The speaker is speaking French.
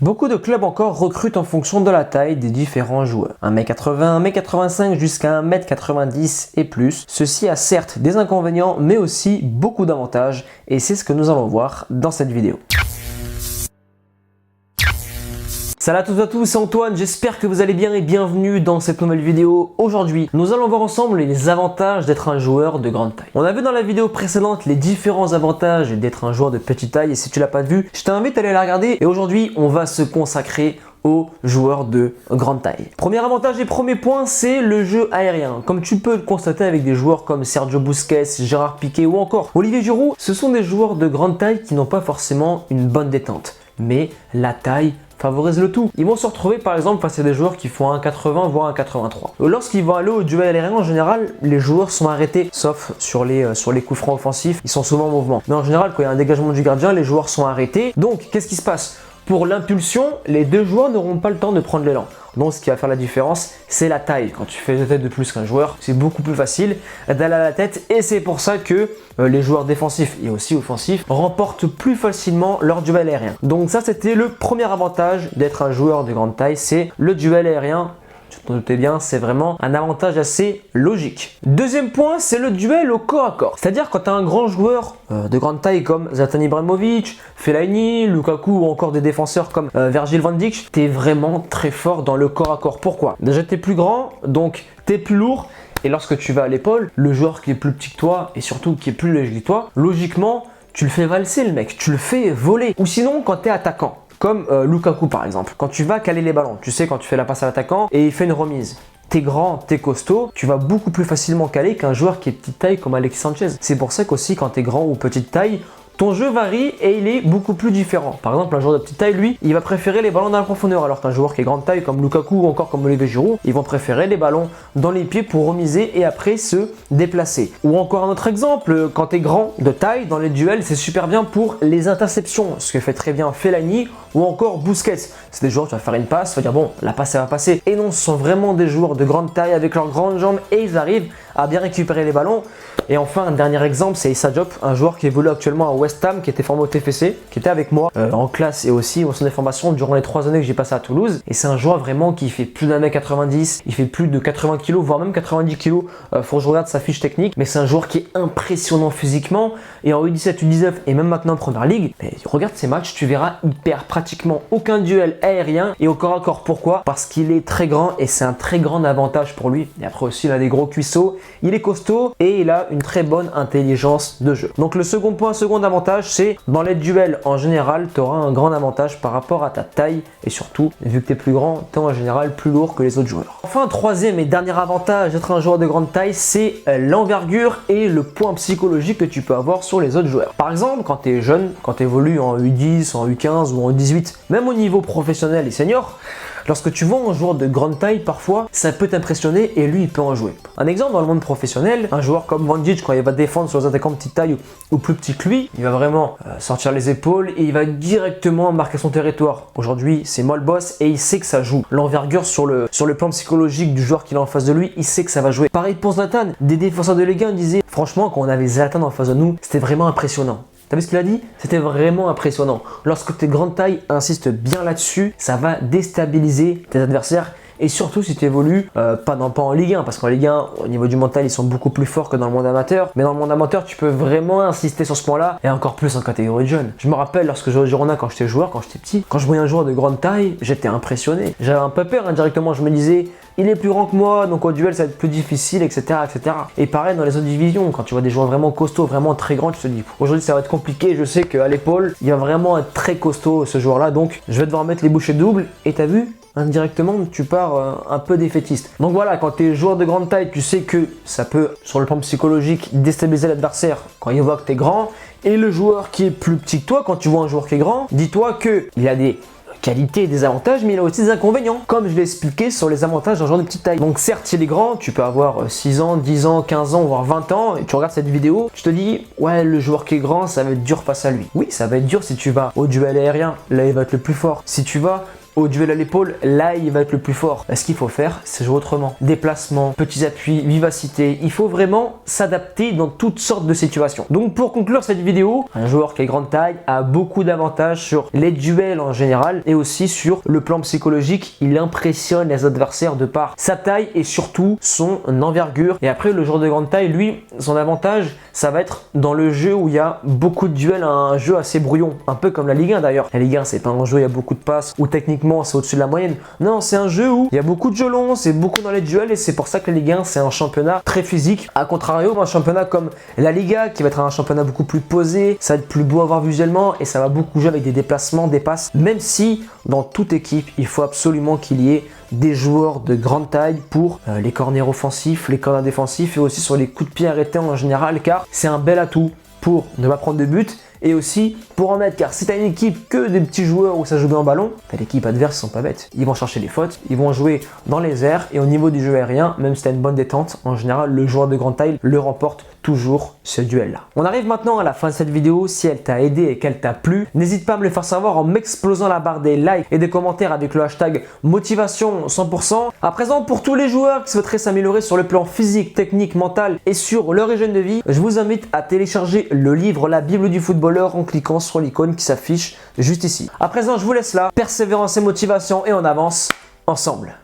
Beaucoup de clubs encore recrutent en fonction de la taille des différents joueurs. 1m80, 1m85 jusqu'à 1m90 et plus. Ceci a certes des inconvénients mais aussi beaucoup d'avantages et c'est ce que nous allons voir dans cette vidéo. Salut à toutes et à tous, c'est Antoine, j'espère que vous allez bien et bienvenue dans cette nouvelle vidéo. Aujourd'hui, nous allons voir ensemble les avantages d'être un joueur de grande taille. On a vu dans la vidéo précédente les différents avantages d'être un joueur de petite taille et si tu l'as pas vu, je t'invite à aller la regarder et aujourd'hui, on va se consacrer aux joueurs de grande taille. Premier avantage et premier point, c'est le jeu aérien. Comme tu peux le constater avec des joueurs comme Sergio Busquets, Gérard Piqué ou encore Olivier Giroud, ce sont des joueurs de grande taille qui n'ont pas forcément une bonne détente. Mais la taille favorise le tout. Ils vont se retrouver par exemple face à des joueurs qui font 1,80 voire 1,83. Lorsqu'ils vont aller au duel aérien, en général, les joueurs sont arrêtés, sauf sur les coups francs offensifs, ils sont souvent en mouvement. Mais en général, quand il y a un dégagement du gardien, les joueurs sont arrêtés. Donc, qu'est-ce qui se passe? Pour l'impulsion, les deux joueurs n'auront pas le temps de prendre l'élan. Donc ce qui va faire la différence, c'est la taille. Quand tu fais deux têtes de plus qu'un joueur, c'est beaucoup plus facile d'aller à la tête et c'est pour ça que les joueurs défensifs et aussi offensifs remportent plus facilement leur duel aérien. Donc ça, c'était le premier avantage d'être un joueur de grande taille, c'est le duel aérien. Tu t'en doutais bien, c'est vraiment un avantage assez logique. Deuxième point, c'est le duel au corps à corps. C'est-à-dire quand tu as un grand joueur de grande taille comme Zlatan Ibrahimovic, Fellaini, Lukaku ou encore des défenseurs comme Virgil van Dijk, tu es vraiment très fort dans le corps à corps. Pourquoi? Déjà, tu es plus grand, donc tu es plus lourd. Et lorsque tu vas à l'épaule, le joueur qui est plus petit que toi et surtout qui est plus léger que toi, logiquement, tu le fais valser le mec, tu le fais voler. Ou sinon, quand tu es attaquant, comme Lukaku par exemple. Quand tu vas caler les ballons, tu sais quand tu fais la passe à l'attaquant et il fait une remise. T'es grand, t'es costaud, tu vas beaucoup plus facilement caler qu'un joueur qui est petite taille comme Alexis Sanchez. C'est pour ça qu'aussi quand t'es grand ou petite taille, ton jeu varie et il est beaucoup plus différent. Par exemple, un joueur de petite taille, lui, il va préférer les ballons dans la profondeur, alors qu'un joueur qui est grande taille comme Lukaku ou encore comme Olivier Giroud, ils vont préférer les ballons dans les pieds pour remiser et après se déplacer. Ou encore un autre exemple, quand tu es grand de taille, dans les duels, c'est super bien pour les interceptions, ce que fait très bien Fellaini ou encore Busquets. C'est des joueurs, tu vas faire une passe, tu vas dire bon, la passe elle va passer. Et non, ce sont vraiment des joueurs de grande taille avec leurs grandes jambes et ils arrivent à bien récupérer les ballons. Et enfin, un dernier exemple, c'est Issa Diop, un joueur qui évolue actuellement à West Ham, qui était formé au TFC, qui était avec moi en classe et aussi au centre de formation durant les 3 années que j'ai passé à Toulouse. Et c'est un joueur vraiment qui fait plus d'1m90, il fait plus de 80 kg, voire même 90 kg. Faut que je regarde sa fiche technique, mais c'est un joueur qui est impressionnant physiquement. Et en U17, U19 et même maintenant en Première Ligue, mais regarde ses matchs, tu verras, il perd pratiquement aucun duel aérien et au corps à corps. Pourquoi? Parce qu'il est très grand et c'est un très grand avantage pour lui. Et après aussi, il a des gros cuisseaux, il est costaud et il a une très bonne intelligence de jeu. Donc le second avantage, c'est dans les duels en général, tu auras un grand avantage par rapport à ta taille et surtout, vu que tu es plus grand, tu es en général plus lourd que les autres joueurs. Enfin, troisième et dernier avantage d'être un joueur de grande taille, c'est l'envergure et le point psychologique que tu peux avoir sur les autres joueurs. Par exemple, quand tu es jeune, quand tu évolues en U10, en U15 ou en U18, même au niveau professionnel et senior, lorsque tu vois un joueur de grande taille, parfois, ça peut t'impressionner et lui, il peut en jouer. Un exemple dans le monde professionnel, un joueur comme Van Dijk, quand il va défendre sur les attaquants de petite taille ou plus petit que lui, il va vraiment sortir les épaules et il va directement marquer son territoire. Aujourd'hui, c'est moi le boss et il sait que ça joue. L'envergure sur le plan psychologique du joueur qu'il a en face de lui, il sait que ça va jouer. Pareil pour Zlatan, des défenseurs de Ligue 1 disaient, franchement, quand on avait Zlatan en face de nous, c'était vraiment impressionnant. T'as vu ce qu'il a dit? C'était vraiment impressionnant. Lorsque tes grandes tailles insistent bien là-dessus, ça va déstabiliser tes adversaires. Et surtout si tu évolues, pas en Ligue 1, parce qu'en Ligue 1, au niveau du mental, ils sont beaucoup plus forts que dans le monde amateur. Mais dans le monde amateur, tu peux vraiment insister sur ce point-là, et encore plus en catégorie de jeunes. Je me rappelle lorsque je jouais au Girona quand j'étais joueur, quand j'étais petit, quand je voyais un joueur de grande taille, j'étais impressionné. J'avais un peu peur indirectement, je me disais, il est plus grand que moi, donc au duel ça va être plus difficile, etc., etc. Et pareil dans les autres divisions, quand tu vois des joueurs vraiment costauds, vraiment très grands, tu te dis, aujourd'hui ça va être compliqué, je sais qu'à l'épaule, il va vraiment être très costaud ce joueur-là, donc je vais devoir mettre les bouchées doubles, et t'as vu? Indirectement, tu pars un peu défaitiste. Donc voilà, quand tu es joueur de grande taille, tu sais que ça peut, sur le plan psychologique, déstabiliser l'adversaire quand il voit que tu es grand. Et le joueur qui est plus petit que toi, quand tu vois un joueur qui est grand, dis-toi qu'il a des qualités et des avantages, mais il a aussi des inconvénients, comme je l'ai expliqué sur les avantages d'un joueur de petite taille. Donc certes, il est grand, tu peux avoir 6 ans, 10 ans, 15 ans, voire 20 ans, et tu regardes cette vidéo, tu te dis, ouais, le joueur qui est grand, ça va être dur face à lui. Oui, ça va être dur si tu vas au duel aérien, là il va être le plus fort. Si tu vas au duel à l'épaule, là il va être le plus fort. Ce qu'il faut faire, c'est jouer autrement. Déplacement, petits appuis, vivacité. Il faut vraiment s'adapter dans toutes sortes de situations. Donc pour conclure cette vidéo, un joueur qui est grande taille a beaucoup d'avantages sur les duels en général et aussi sur le plan psychologique. Il impressionne les adversaires de par sa taille et surtout son envergure. Et après, le joueur de grande taille, lui, son avantage, ça va être dans le jeu où il y a beaucoup de duels, un jeu assez brouillon, un peu comme la Ligue 1 d'ailleurs. La Ligue 1, c'est pas un jeu où il y a beaucoup de passes, où techniquement c'est au-dessus de la moyenne. Non, c'est un jeu où il y a beaucoup de jeux longs, c'est beaucoup dans les duels et c'est pour ça que la Ligue 1, c'est un championnat très physique. A contrario, un championnat comme la Liga, qui va être un championnat beaucoup plus posé, ça va être plus beau à voir visuellement et ça va beaucoup jouer avec des déplacements, des passes, même si dans toute équipe, il faut absolument qu'il y ait des joueurs de grande taille pour les corners offensifs, les corners défensifs et aussi sur les coups de pied arrêtés en général, car c'est un bel atout pour ne pas prendre de but et aussi pour en mettre, car si tu as une équipe que des petits joueurs où ça joue bien en ballon, l'équipe adverse, ils sont pas bêtes. Ils vont chercher les fautes, ils vont jouer dans les airs et au niveau du jeu aérien, même si tu as une bonne détente, en général, le joueur de grande taille le remporte toujours ce duel-là. On arrive maintenant à la fin de cette vidéo. Si elle t'a aidé et qu'elle t'a plu, n'hésite pas à me le faire savoir en m'explosant la barre des likes et des commentaires avec le hashtag motivation 100%. À présent, pour tous les joueurs qui souhaiteraient s'améliorer sur le plan physique, technique, mental et sur leur hygiène de vie, je vous invite à télécharger le livre La Bible du footballeur en cliquant sur l'icône qui s'affiche juste ici. À présent, je vous laisse là. Persévérance et motivation et on avance ensemble.